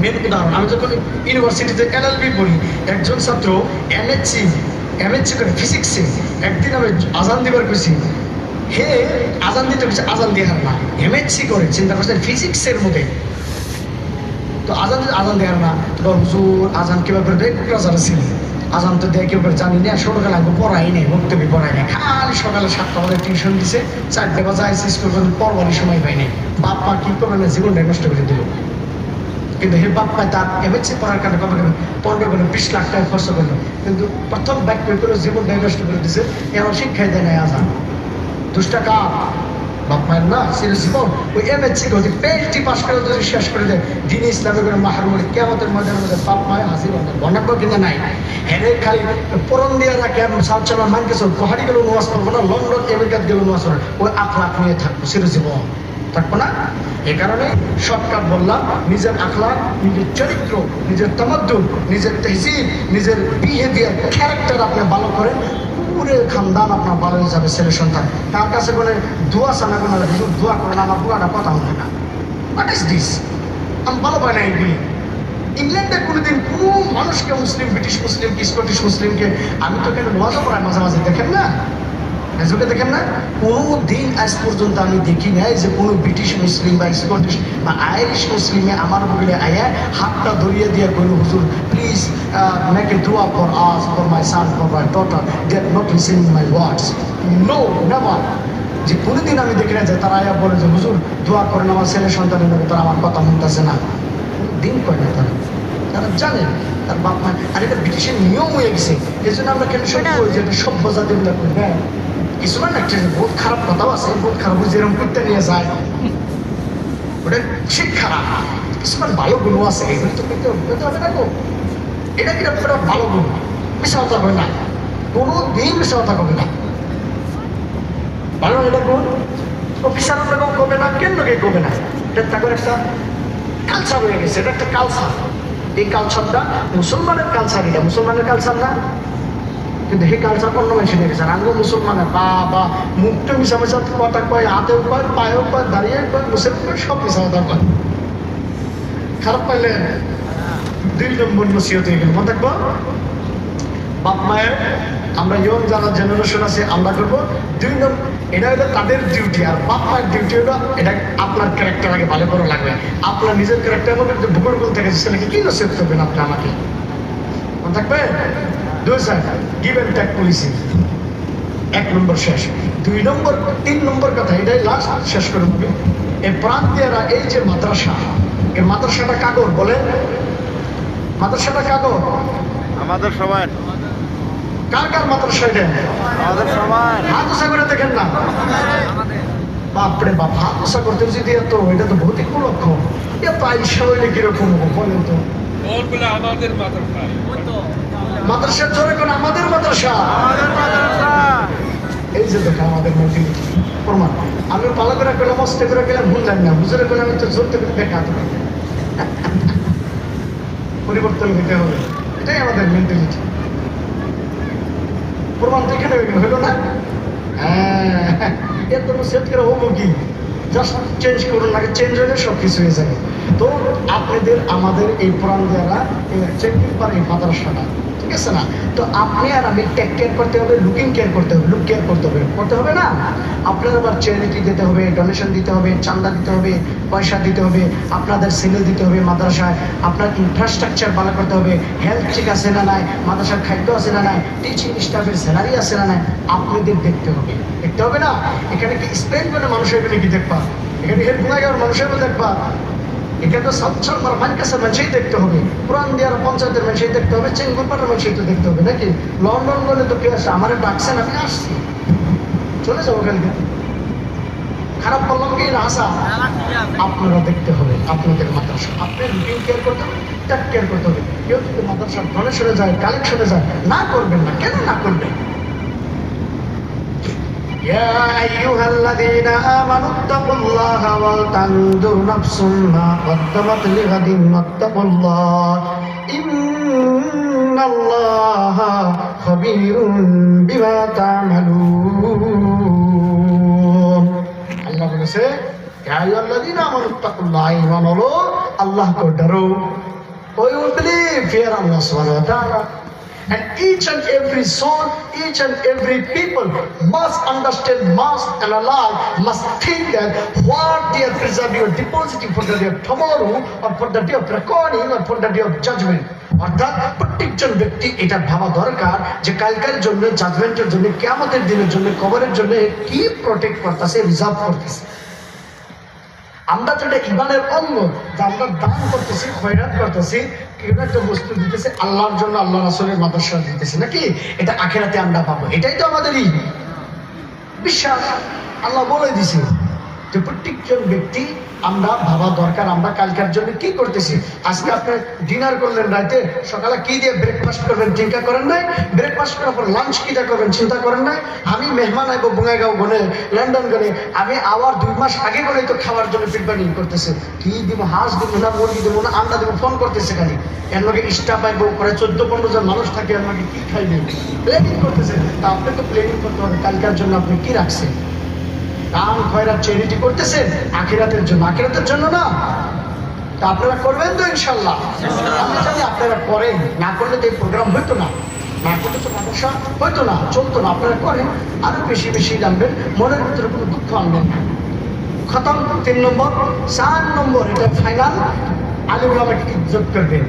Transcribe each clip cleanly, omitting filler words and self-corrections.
Main উদাহরণ, আমি যখন ইউনিভার্সিটিতে এলএলবি পড়ি, একজন ছাত্র এমএসসি করে ফিজিক্সে, একদিন আমি আজান দিবার কইছি, হে আজান দিতে গেছে, আজান দিয়ে হার না, এমএসসি করে, চিন্তা করছেন ফিজিক্সের মধ্যে, তো আজান দেওয়ার না, তো হুজুর আজান কিভাবে করে দেয়, যারা ছিল আজান তো দেয় কেউ করে জানি না, সকালে আগে পড়াই নেই, বক্তব্য পড়াই নেই, খালি সকালে 7টা বাজে টিউশন দিছে, 4টে বাজে আইসি স্কুল পড়বারই সময় পাই নাই, বাপ মা কি করবে না, জীবনটা নষ্ট করে দিল। কিন্তু হে বাপ মা তার এমএসসি পড়ার কারণে কবে গেল 15-20 লাখ টাকা খরচ করলো, কিন্তু প্রথম বাক্য করে জীবনটা নষ্ট করে দিছে, এমন শিক্ষাই দেয় নাই আজান। দুষ্টাকা বাপ মায়ের না সিরিয়াস জীবন, ওই এমএসসি করে পিএইচডি পাস করে যদি শেষ করে দেয়, দিন ইসলামে করে মাহার মধ্যে কিয়ামতের ময়দানের মধ্যে বাপ মায়ের হাসি বনাব্য কিনা নাই, হেরে খালি পরন দিয়ে রাখে, সাউথ চালার মানকে চল পাহাড়ি গেলেও নোয়াজ করবো না, লন্ডন আমেরিকাত গেলেও নোয়াজ করবো, ওই আখলাখ নিয়ে থাকবো সিরিয়াস জীবন থাকবো না। এই কারণে শর্টকাট বললাম, নিজের আখলাক, নিজের চরিত্র, নিজের তামাদ্দুন, নিজের তেহজিব, নিজের বিহেভিয়ার, ক্যারেক্টার আপনি ভালো করেন, পুরো খানদান আপনার ভালো হয়ে যাবে, ছেলে সন্তান। তার কাছে বলে দোয়া চানা কোনো দোয়া করেন, আমার পুরাটা কথা হয় না, হোয়াট ইজ দিস, আমি ভালো পাই না এগুলি। ইংল্যান্ডে কোনোদিন কোনো মানুষকে, মুসলিম, ব্রিটিশ মুসলিম, স্কটিশ মুসলিমকে, আমি তো এখানে ওয়াজও করাই মাঝে মাঝে, দেখেন না, চোখে দেখেন না, কোনো দিন আজ পর্যন্ত আমি দেখি নাই যে কোনো ব্রিটিশ মুসলিম বা স্কটিশ বা আইরিশ মুসলিমে আমার বলে আয়া হাতটা ধরিয়ে দিয়ে কইল, হুজুর প্লিজ মেক এ দোয়া for us, for my son, for my daughter, they are not listening my words, no never. যে কোনোদিন আমি দেখি না যে তারা আয়া বলে যে হুজুর দোয়া করেন আমার ছেলে সন্তানের নামে, তারা আমার কথা শুনতেছে না, দিন কয় না তারা, তারা জানেন তার বাপ মা, আর এটা ব্রিটিশের নিয়ম হয়ে গেছে। এই জন্য আমরা কেন সব করি যে সভ্য জাতিগুলো করবে, কিছুমান একটা বহুত খারাপ কথাও আছে, বহুত খারাপ যেরকম করতে নিয়ে যায়, ওটা ঠিক খারাপ, কিছুমান ভালো গুণও আছে, এগুলো তো করতে হবে না গো, এটা কিরকম একটা ভালো গুণ, মিশা কথা হবে না, কোনো দিন মিশা কথা হবে না, ভালো এটা গুণ, অফিসার রকম করবে না, কেন লোকে করবে না, এটা তাদের একটা কালচার হয়ে গেছে, এটা একটা কালচার। এই কালচারটা মুসলমানের কালচার, এটা মুসলমানের কালচার না, কিন্তু সেই কালচার অন্য মানুষ নিয়ে গেছে। আমিও মুসলমানের বা মুখটা মিশা মিশা কথা কয়, হাতেও কয়, পায়েও কয়, দাঁড়িয়ে কয়, মুসলিম কয়, সব মিশা কথা কয়। খারাপ পাইলে 2 নম্বর নসিহত হয়ে গেল, মনে থাকবো বাপ মায়ের, আমরা ইয়ং যারা জেনারেশন আছে আমরা করবো 2 নম্বর, এটা হলো তাদের ডিউটি, আর বাপ মায়ের ডিউটি হলো এটা আপনার ক্যারেক্টার আগে ভালো করে লাগবে, আপনার নিজের ক্যারেক্টার মধ্যে ভূগোল থেকে ছেলেকে কি নসিহত করবেন আপনি আমাকে, মনে থাকবে। 2 গিভ অ্যান্ড টেক পলিসি, 1 নম্বর শেষ। 2 নম্বর 3 নম্বর কথা, এটাই লাস্ট, শেষ করে দেবে। এই প্রান্তীয়রা, এই যে মাদ্রাসা, এই মাদ্রাসাটা কাগর বলে, মাদ্রাসাটা কাগর আমাদের সবাই, কার কার মাদ্রাসা এটা, আমাদের সবাই হাত উঁচা করে দেখেন না, বাপরে বাপ, হাত উঁচা করতে যদি এত, এটা তো ভৌতিক লক্ষণ, এত আইসা হইলে কিরকম বলেন তো, আমাদের মাদ্রাসা, মাদ্রাসার জোরে কোন আমাদের মাদ্রাসা, আমাদের মাদ্রাসা, এই যে দেখো আমাদের মেন্টালিটি প্রমাণ। আমি ভালো করে গেলাম, মস্তে করে গেলাম, বুঝলাম না, বুঝলে গেলাম, আমি তো জোর থেকে দেখা, পরিবর্তন হতে হবে, এটাই আমাদের মেন্টালিটি। প্রমাণ তো এখানে হইলো না, হ্যাঁ, এর তো সেট করে হবো কি, জাস্ট চেঞ্জ করুন, আগে চেঞ্জ হলে সব কিছু হয়ে যাবে। তো আপনাদের আমাদের এই পুরান যারা চেকিং পারে এই মাদ্রাসাটা, ঠিক আছে না, তো আপনি আর আমি টেক কেয়ার করতে হবে, লুকিং কেয়ার করতে হবে, লুক কেয়ার করতে হবে না, আপনার আবার চ্যারিটি দিতে হবে, ডোনেশন দিতে হবে, চান্দা দিতে হবে, পয়সা দিতে হবে, আপনাদের সেলে দিতে হবে মাদ্রাসায়, আপনার ইনফ্রাস্ট্রাকচার ভালো করতে হবে, হেলথ ঠিক আছে না নাই, মাদ্রাসার খাদ্য আছে না নাই, টিচিং স্টাফের স্যালারি আছে না নাই, আপনাদের দেখতে হবে না। এখানে কি স্পেন করে মানুষের কি দেখবা, এখানে হেল্প গুণাগার মানুষের দেখবা, এখানে তো সচ্ছল মানকাসের মানুষই দেখতে হবে, পুরান দিয়ার পঞ্চায়েতের মানুষই দেখতে হবে, চেঙ্গুরপাড়ার মানুষই তো দেখতে হবে নাকি। লন্ডন বলে তো কে আসে, আমার ডাকছেন, আমি আসছি, চলে যাবো কালকে, খারাপ বললাম কি না, আসা আপনারা দেখতে হবে, আপনাদের মাদ্রাসা আপনি রুটিন কেয়ার করতে হবে, টেক কেয়ার করতে হবে। কেউ যদি মাদ্রাসার ডোনেশনে যায়, কালেকশনে যায়, না করবেন না, কেন না করবেন। يا أيها الذين آمنوا اتقوا الله ولتنظر نفس ما قدمت لغد واتقوا الله إن الله خبير بما تعملون। আল্লাহ বলেছে ইয়া আইয়ুহাল্লাযীনা আমানু ইত্তাকুল্লাহ, ঈমান হলো আল্লাহকে ডরো, We will believe, fear Allah subhanahu wa ta'ala. And each and every soul, each and every people must understand, must analyze, must think that what they are preserving or depositing for the day of tomorrow, or for the day of recording, or for the day of judgment. অর্থাৎ প্রত্যেকজন ব্যক্তি এটা ভাবা দরকার যে কালকের জন্য, জাজমেন্টের জন্য, কিয়ামতের দিনের জন্য, কবরের জন্য কি প্রোটেক্ট করতেছে, রিজার্ভ করতেছে। আমরা যেটা ইমানের অঙ্গ, যে আমরা দান করতেছি, খয়রাত করতেছি, কেউ একটা বস্তু দিতেছে আল্লাহর জন্য, আল্লাহ রাসূলের মাদ্রাসা দিতেছে নাকি, এটা আখিরাতে আমরা পাবো। এটাই তো আমাদেরই বিশ্বাস। আল্লাহ বলে দিছে যে প্রত্যেকজন ব্যক্তি আমরা ভাবা দরকার আমরা কালকের জন্য কি করতেছি। আজকে আপনি ডিনার করলেন রাতে, সকালে কি দিয়ে ব্রেকফাস্ট করবেন চিন্তা করেন নাই? ব্রেকফাস্ট করার পর লাঞ্চ কিটা করবেন চিন্তা করেন নাই? আমি মেহমান আইব বঙ্গাইগাঁও গনে, লন্ডন গনে, আমি আবার 2 মাস আগে গনেই তো খাওয়ার জন্য প্রিপারেশন করতেছে। কি দিব, হাঁস দিব না, মুরগি দিব না, আন্ডা দিব, ফোন করতেছে খালি। এর লগে স্টাফ আইব, প্রায় 14-15 জন মানুষ থাকে, এর লগে কি খাইবে, প্ল্যানিং করতেছে। তা আপনি তো প্ল্যানিং করতে হবে কালকের জন্য আপনি কি রাখছেন। দান খয়রাত চ্যারিটি করতেছেন আখিরাতের জন্য, আখিরাতের জন্য না। তা আপনারা করবেন তো ইনশাল্লাহ। আমি জানি আপনারা করেন, না করলে তো এই প্রোগ্রাম হইতো না, না করলে তো সমস্যা হইতো না, চলতো না। আপনারা করেন, আরো বেশি বেশি জানবেন, মনের ভিতরে কোনো দুঃখ আনবেন না। খতম। 3 নম্বর। 4 নম্বর, এটা ফাইনাল, আলিম ওলামাকে ইজ্জত করবেন,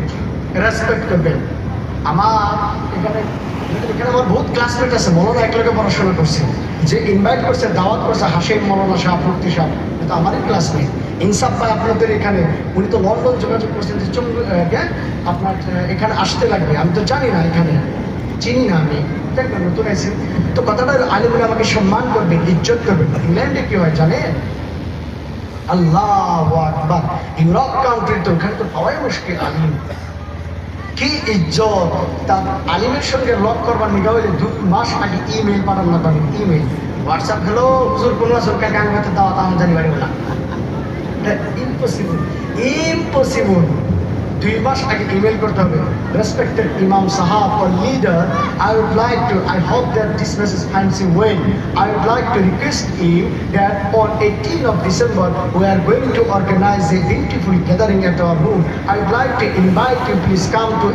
রেসপেক্ট করবেন। আমার এখানে আমার বহুত ক্লাসমেট আছে, মৌলানা একলগে পড়াশোনা করছে, যে ইনভাইট করছে, দাওয়াত করছে, হাসিম মৌলানা শাহ, মুফতি সাহেব, কিন্তু আমারই ক্লাসমেট। ইনসাফ ভাই আপনাদের এখানে, উনি তো লন্ডন যোগাযোগ করছেন যে আপনার এখানে আসতে লাগবে। আমি তো জানি না, এখানে চিনি না, আমি দেখবেন নতুন আইসি। তো কথাটা আলিমুল আমাকে সম্মান করবেন, ইজ্জত করবেন। ইংল্যান্ডে কি হয় জানেন? আল্লাহু আকবার। ইউরোপ কান্ট্রি তো ওখানে তো পাওয়াই মুশকিল আলিম। কি ইজ্জত! তার আলিমের সঙ্গে লক করবার নিগা হইলে 2 মাস আগে ইমেল পাঠান না পারেন। ইমেল, হোয়াটসঅ্যাপ, হ্যালো হুজুর কোন আছো, কাকা আঙ্গাতে দাওয়াত আমি জানি পারি না। Impossible, impossible. 2 মাস আগে ইমেল করতে হবে। রেসপেক্টেড ইমাম সাহাব or leader, I would like to, I hope that this message finds you well. I would like to request you that on 18th of December we are going to organize a beautiful gathering at our home. I would like to invite you, please come to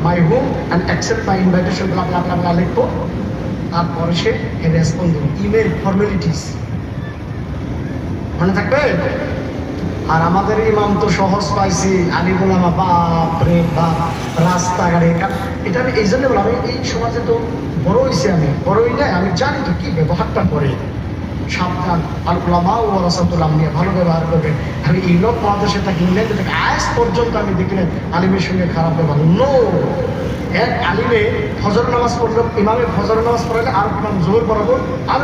my home and accept my invitation, blah blah blah blah লিখবো। তারপরে সে respond দেবে, email formalities মনে থাকবে। আর আমাদের ইমাম তো সহজ পাইছি, আলিমুল আমা, বাপ রে বাপ, রাস্তাঘাটে। এটা আমি এই জন্য বললাম, আমি এই সমাজে তো বড় হয়েছি, আমি বড় হই নাই, আমি জানি তো কি ব্যবহারটা করে। সাবধান, আল উলামা ওয়া রাসাতুল আম্বিয়া, ভালো ব্যবহার করবেন। আমি ইউরোপ মহাদেশে থাকি, ইংল্যান্ডে থাকি, আজ পর্যন্ত আমি দেখি না আলিমের সঙ্গে খারাপ ব্যবহার। নো, এক আলিমে ফজর নামাজ পড়লো, ইমামে ফজর নামাজ পড়ালে আর ইমাম জোহর পড়াবো, আর